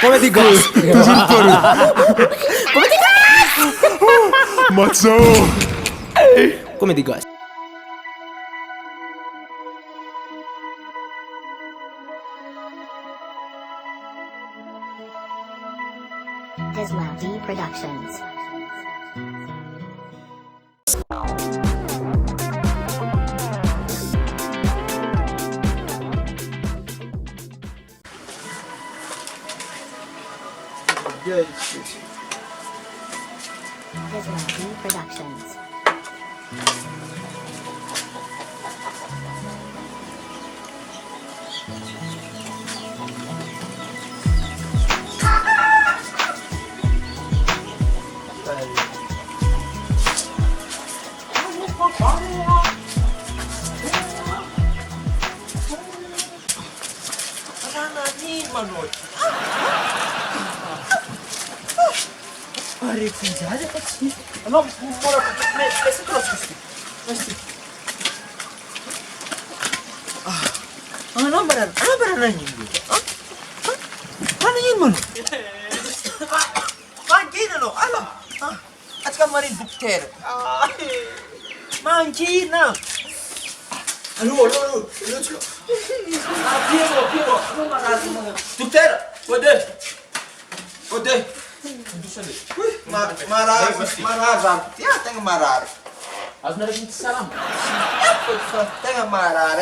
Come ti gosti? To super! Come ti gosti? Matzo! Come ti gosti? Isla D Productions. Isla D Productions. Arrependiada, Cati. Não, bora, esse troço aqui. Ano ba na hindi? Ano yun mo? Mangkin ano? Ano? At ka marin bukter. Mangkin na. Ano? Piero. Ano marami mga? Bukter! Ode. Marar. Ya, tenho marar. As na rin salam. Tenho marar,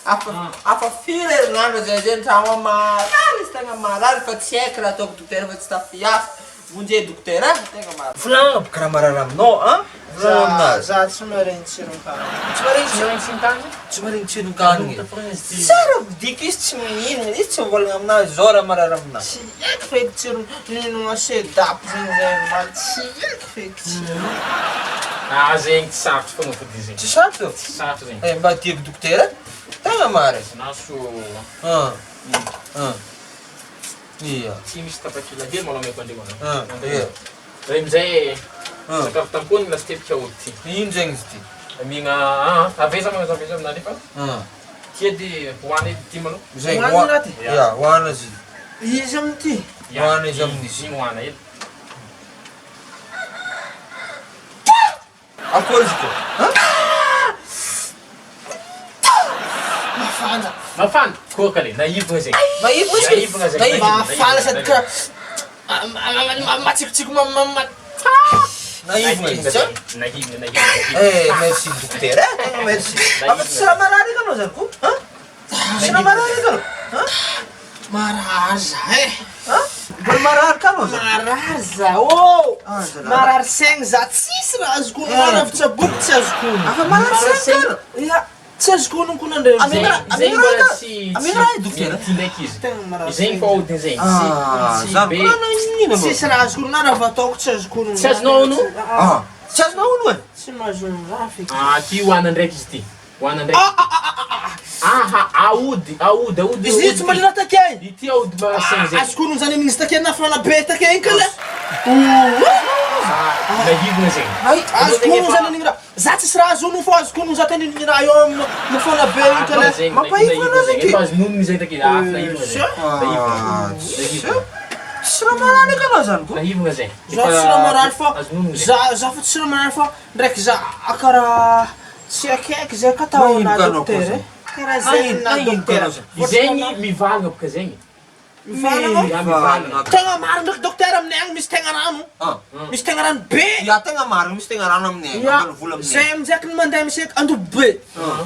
Apa filha Hernando Zezé tava marar, tenho marar, fat sekra tok Bukter fat stafias. Munje Bukter, tenho marar. Flam, kara mararam no, Flam na. За tsy maren'ny tsiron-kany. Tsy marin tsino kany. Sara diky izy tsy minino, izy tsy mivolagna aminazy, zao raha marary aminazy. Tsy haiko feky tsiron ninona sedapy zegny zay ma tsy haiko feky tsiro. Ah, zegny tsy sarotry fogna fody zegny. Tsy sato. Tsy sarotry zegny. Mba tiako Bukter, tegna marary. Naso Iya. tsy misy tapakila hely malao meko andreo Iya. Ray amizay sakafo tampony lasitetika olo ty. Ino zegny izy ty? Migna aveza aminah nefa tia de hoany edy ty malao. Zegny Hoanina naty? Ya, hoana izy. Izy amin'ity. Hoana izy amin'izy. Igny hoana edy. Akory izy ko? Mafana. Mafana koa kale naivagna zegny. Mahivo izy. Naivagna zegny. Mafana sady kara matsikotsiko Naivagna izy. Nahivagna. Merci Bukter, merci. Apa tsy raha marary ka anao zany ko? Tsy raha marary ka anao? marary za Mbola marary ka anao zany? Marary za marary saigny za tsisy raha azoko honogno raha fa tsaboky tsy azoko honogno. Afa marary saigny ka? Ya, tsy azoko honogno koa nandray Zegny mbola tsy Bukter. ty ndraiky izy. tegna marary Zegny fa aodiny zegny. Zany be. koa anao inona mo? tsisy raha azoko honogno raha fa ataoko tsy azoko honogno. Tsy azonao honogno? Tsy azonao honogno e? Tsy mahazo honogno raha feky. Ty hoana ndraiky izy ty. Hoana ndraiky. Aody. Izy io tsy malina takay. Ity aody mahasaigny zegny. Azoko honogno zany amin'izy takay na fana be takay iny ka le. Nahivagna zegny. Azoko honogno zany an'igny raha. Za tsisy raha azo honogno fô azoko honogno za tany an'igny raha eo amin'ny fana be iny ka le. Mampahivagna anao zegny. Efa azo nonogno zegny take. Nahivagna zegny. Tsy raha marary ka anao zany ko? Nahivagna zegny. Za tsy raha marary fô. Azo nonogno zegny. Za fa tsy raha marary fô ndraiky za karaha tsy akaiky zay ka tao na dokotera. Karaha zay na dokotera. Zegny mivalagna boka zegny. Mivalagna? Mivalagna. Tegna marina ndraiky dokotera aminay agny misy tegna rano. Misy tegna rano be. Ya tegna mariny, misy tegna rano aminay. Ambany vola aminay. Zay amizay ny mandeha miseka andobo be.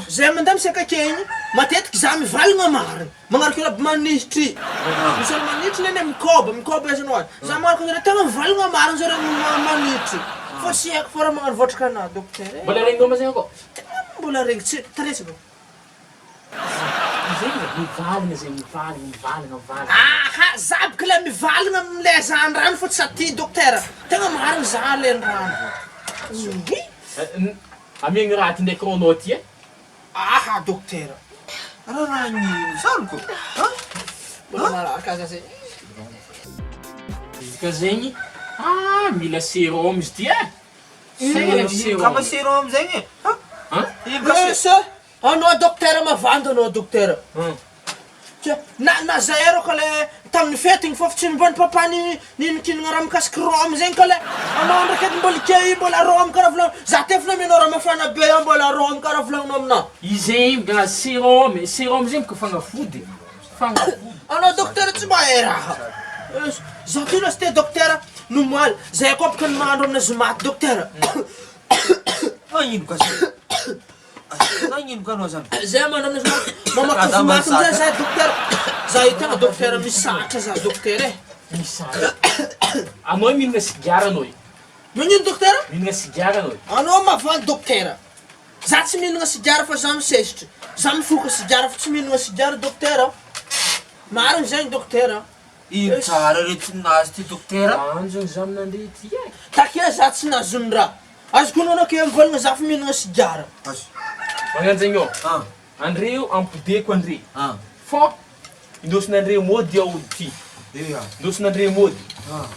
Zay mandeha miseka akegny matetiky za mivalagna marina. Magnaraka olo aby manitry. Misy olo manitry neny mikoba ezanao azy. Za magnaraka zare tegna mivalagna marina zare manitry. Fô tsy haiko fô raha magnano votraka na dokotera. Mbola regninao ma zegny akao? Mbola regny tsy taresiko. Zegny mivalagna zegny mivalagna. Aha, za boka le mivalagna amile zany rano fô tsy aty dokotera. Tegna marina za le rano. Amiagny raha ty ndraiky ronao ty e? Aha, dokotera. Raha ny zany ko? Mbola mararaka za zay. Izy ka zegny, mila sérum izy ty e? Kama sérum zegny e? Ino ka Anao dokotera mavandy anao dokotera. Tia na zahay rô ka le tamin'ny fety igny fôfa tsy mba ny papa nikinagna raha mikasiky rôme zegny ka le anao ndraiky edy mbola ike mbola rôme karaha volagno za tefana minao raha mafana be mbola rôme karaha volagninao aminao Izay ga sérum zegny ko fagnafody. anao dokotera tsy mahay raha za ty lasy te dokotera nomoaly zahay koa baka ny mahandro amina zomaty dokotera Ino ka ino ka anao zany? zahay mahandro amina zomaty mamaka zomaty amizay zahay dokotera za io tegna dokotera misatra za dokotera Misy. Anao mihinana sigara anao. magnino dokotera Mihinana sigara anao. anao mavandy dokotera za tsy mihinagna sigara fa za misesitry za mifoka sigara fa tsy mihinagna sigara dokotera marigny zegny dokotera Ino tsara retin'azy ty dokotera? Anjony za amin'andre ty ai. takea za tsy nazony raha azoko anao ke mivolagna za fa mihinagna sigara Magnano zegny ô. Ah. Andreo ampodeko andre. Ah. Fô indosin'andreo mody ao ty. Iya. Indosin'andreo mody.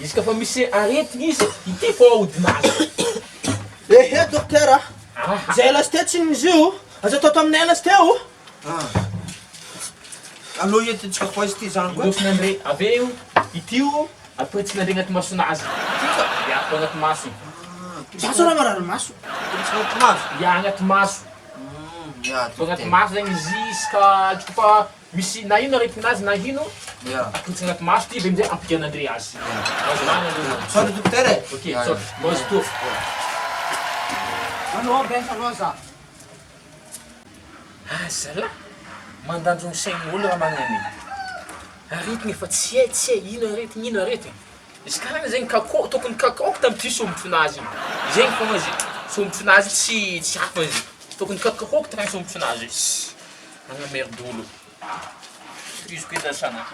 Izy ka fa misy aretigny izy, ity fô ahodinazy. ehe dokotera zay lasy te tsy nizy io aza atao taminay lasy teo Aloha entintsika koa izy ty zany koa. Indosin'andre aveo ity io apetsin'andre agnaty masonazy. Ya atao agnaty maso. za so raha marary maso Entintsika koa maso. Ya agnaty maso. Ya, Atao agnaty dokotera. maso zegny izy iska tsy fa misy na ino aretignazy na ino Ya. apetsi agnaty maso ty be amizay ampidian'andre azy. Sorry dokotera. Okey, so boss tu. anao besa anao za Zala mandandro ny sain'olo raha magnany. Aretigny efa tsy hay ino aretigny. Izy karana zegny kakô tokony kakô tamin'ity sombotsonazy iny. Zegny fogna izy. Sombotsonazy tsy hafa izy. Tokony kakô tagny sombotsonazy. Magnamerdolo. Izy ko itasana.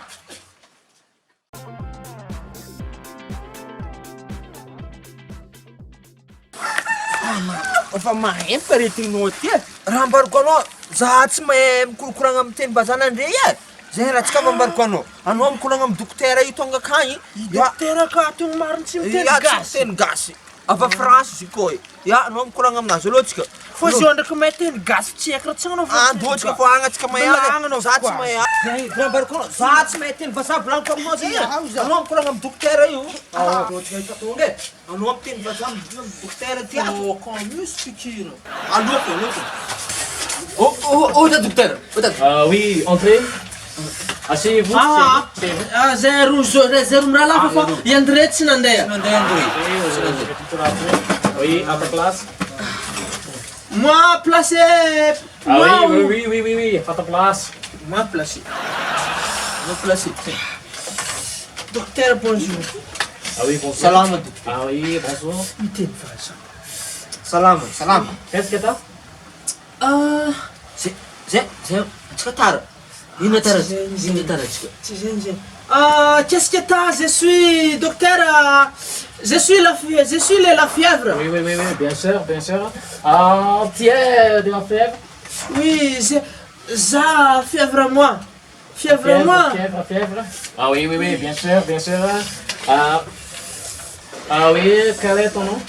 Efa mahempa retin'nao ty e. Raha ambariko anao, za tsy mahay mikorokoragna amin'ny teny-bazanandre e. Zay raha tsika ambariko anao. Anao mikoragna amin'ny dokotera io tonga akagny. dokotera ka togno mariny tsy miteny Ya, tsy gasy miteny gasy. Avy France izy koa e. Ya, anao mikoragna aminazy aloha tsika. fa zio ndraiky mahay teny gasy tsy haiko raha tsy agnanao Andohatsika fo agny atsika mahay agny. Za tsy mahay agny. Zay, raha ambariko anao, za tsy mahay teny vazaha volaniko aminao zay e. Anao mikoragna amin'ny dokotera io. Andohatsika ika tonga e. Anao miteny vazaha amin'ny dokotera ty ato. misy fikira Aloko. Oh, dokotera. Oui, entrez. Asseyez-vous. Asseyez-vous. zay roa miraha lafa fa iandre tsy nandeha Nandeha Androy. Oui, à ta place. moi placé Ah oui, à ta place. moi placé Anao placé. docteur bonjour Ah oui, bonsoir. Salama. Ah oui, bonsoir. miteny faza Salama. Qu'est-ce que t'as? Zay, tsika tara. Ino tara tsika. tsy zegny zegny qu'est-ce que t'as je suis docteur je suis la fièvre Oui, bien sûr. Tu es de la fièvre? oui za fièvre moi fièvre moi Fièvre. Ah oui, bien sûr. Ah oui, quel est ton nom?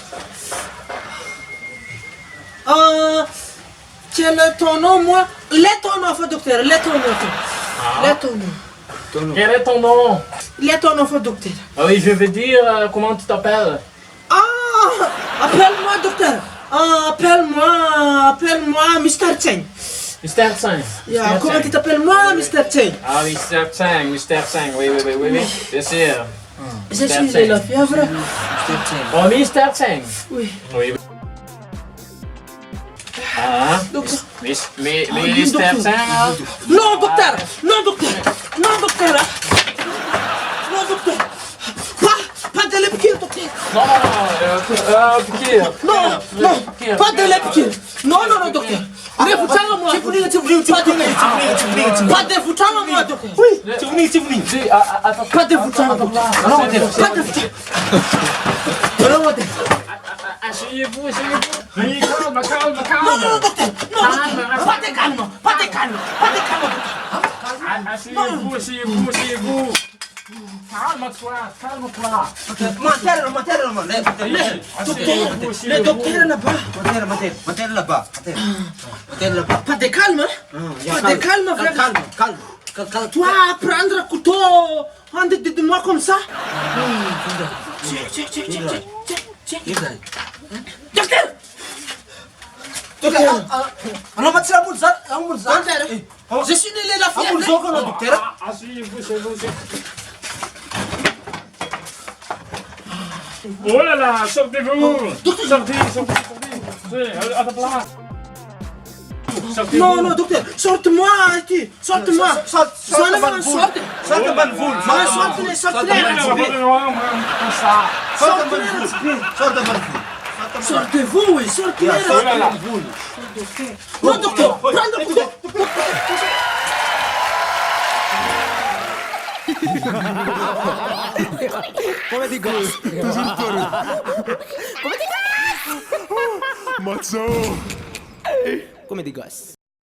quel est ton nom moi les ton nom fa docteur les ton nom Quel est ton nom? les ton nom fa docteur Ah oui, je veux dire, comment tu t'appelles? appelle-moi docteur appelle-moi Mr. Cheng Mr. Tsang. yeah, comment tu t'appelles moi Mr. Cheng Ah oui, Mr. Tsang, oui, bien sûr. je suis la fièvre Oh, Mr. Tsang. oui Ah, docteur mais Mr. Tsang. non docteur pas de l'épicure docteur Piquet. non pas de l'épicure non docteur Devutanga moi pas devutanga moi docteur oui pas devutanga docteur pas devutanga Asseyez-vous. Oui, calme. non docteur non pas de calme Asseyez-vous. Calme-toi. Matériellement. le docteur là-bas Matériel là-bas. pas de calme pas de calme frère Calme. Toi, prendre un couteau, en de moi comme ça. Tiens. Docteur! Anao matsiramoly zany, amoly zany. Je suis né la fille. Amoly zao anao dokotera. Oh là là, sortez-vous! Sortez! À ta place! Non, docteur, sorte-moi, sorte-moi. Sorte ambany volo. Sorte ambany volo. Sorte-les. Sorte ambany volo. Sortez-vous, oui, sortez-les. Non, docteur, prends le couteau. Matzo! Come des gosses.